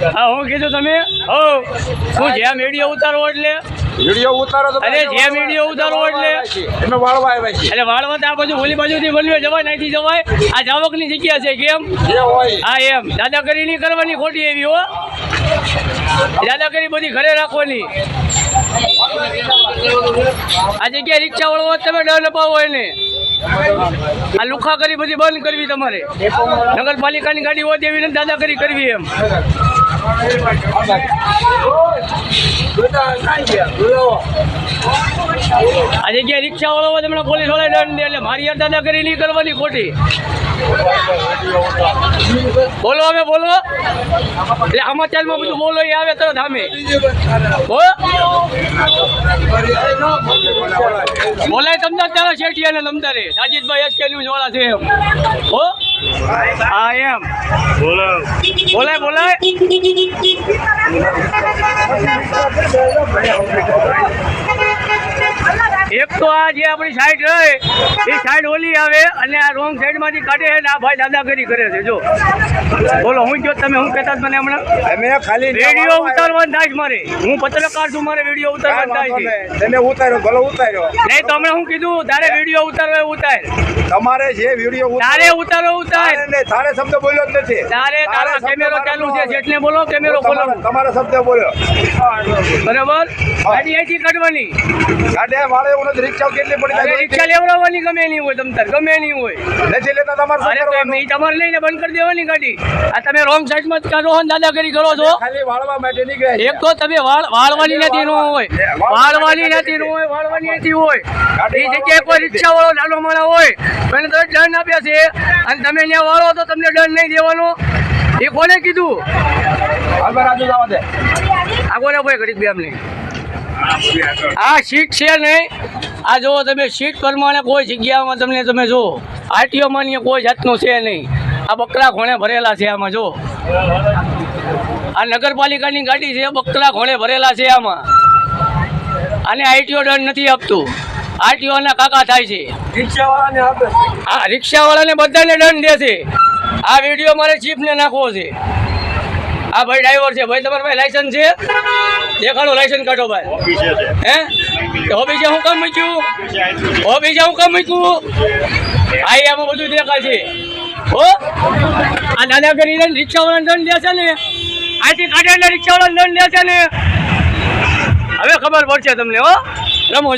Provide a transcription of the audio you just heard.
હા હું કીધું તમે હો શું જ્યાં વિડીયો ઉતારો એટલે વિડીયો ઉતારો તો અરે જ્યાં વિડીયો ઉતારો એટલે એમાં વાળવા આવ્યા છે એટલે વાળવા તો આ બાજુ ઓલી બાજુથી બોલવે જવાય નાથી જવાય આ જાવકની જગ્યા છે કેમ જે હોય હા એમ દાદાગીરી નહીં કરવાની ખોટી એવી હો દાદાગીરી બધી ઘરે રાખવાની આ જગ્યાએ રિક્ષા વાળો તમે ડર ન પાવો એને આ લુખા કરી બધી બંધ કરવી તમારે નગરપાલિકાની ગાડી હોય તેવી નથી દાદાગીરી કરવી એમ આ જગ્યાએ રિક્ષા વાળો હોય તમને પોલીસ વાળા દંડ દે એટલે મારી યાર દાદાગીરી નહીં કરવાની ખોટી બોલો અમે બોલો એટલે સમાચારમાં બધું બોલો એ આવે તરત સામે બોલાય તમને અત્યારે શેઠિયા ને તમતારે સાજીદભાઈ એસકે ન્યૂઝ વાળા છે એમ હો હા એમ બોલાય બોલાય એક તો આ જે આપણી સાઈડ રહે એ સાઈડ ઓલી આવે અને આ રોંગ સાઈડમાંથી કાઢે ને આ ભાઈ દાદાગીરી કરે છે જો બોલો હું જો તમે હું કહેતા મને હમણાં અમે ખાલી વિડીયો ઉતારવાનું થાય મારે હું પત્રકાર છું મારે વિડીયો ઉતારવાનું થાય છે તમે ઉતાર્યો ભલે ઉતાર્યો નહીં તો હમણાં હું કીધું તારે વિડીયો ઉતારવો ઉતાર તમારે જે વિડીયો તારે ઉતારો ઉતાર તારે શબ્દ બોલ્યો જ નથી તારે તારો કેમેરો ચાલુ છે જેટલે બોલો કેમેરો ખોલો તમારો શબ્દ બોલ્યો બરાબર ગાડી અહીંથી કાઢવાની ગાડી વાળે એવું નથી રિક્ષા કેટલી પડી જાય રિક્ષા લેવડાવવાની ગમે નહીં હોય તમ તાર ગમે નહીં હોય નથી લેતા તમારે અરે તો એ તમારે લઈને બંધ કરી દેવાની ગાડી આ તમે રોંગ સાઈડમાં જ કાઢો ને દાદાગીરી કરો છો ખાલી વાળવા માટે નીકળ્યા એક તો તમે વાળવાની નથી ન હોય વાળવાની નથી ન હોય વાળવાની નથી હોય એ જગ્યાએ કોઈ રિક્ષા વાળો નાનો માણસ હોય એને તો દંડ આપ્યા છે અને તમે ત્યાં વાળો તો તમને દંડ નહીં દેવાનો એ કોને કીધું આગળ ભાઈ ઘડીક બે અમને આ સીટ છે નહીં આ જુઓ તમે સીટ પ્રમાણે કોઈ જગ્યામાં તમને તમે જુઓ આરટીઓ માન્ય કોઈ જાતનું છે નહીં આ બકરા ઘોણે ભરેલા છે આમાં જો આ નગરપાલિકાની ગાડી છે બકરા ઘોણે ભરેલા છે આમાં આને આરટીઓ દંડ નથી આપતું આરટીઓના કાકા થાય છે રિક્ષાવાળાને આપે હા રિક્ષાવાળાને બધાને દંડ દે છે આ વિડીયો મારે ચીફને નાખવો છે આ ભાઈ ડ્રાઈવર છે ભાઈ તમારા ભાઈ લાયસન્સ છે દેખાડો લાયસન્સ કાઢો ભાઈ હે ઓફિસે હું કામ મૂક્યું ઓફિસે હું કામ મૂક્યું આ આમાં બધું દેખાય છે હો આ દાદાગીરી રિક્ષાવાળાને દંડ દે છે ને આથી કાઢે રિક્ષાવાળાને દંડ દે છે ને હવે ખબર પડશે તમને હો રમો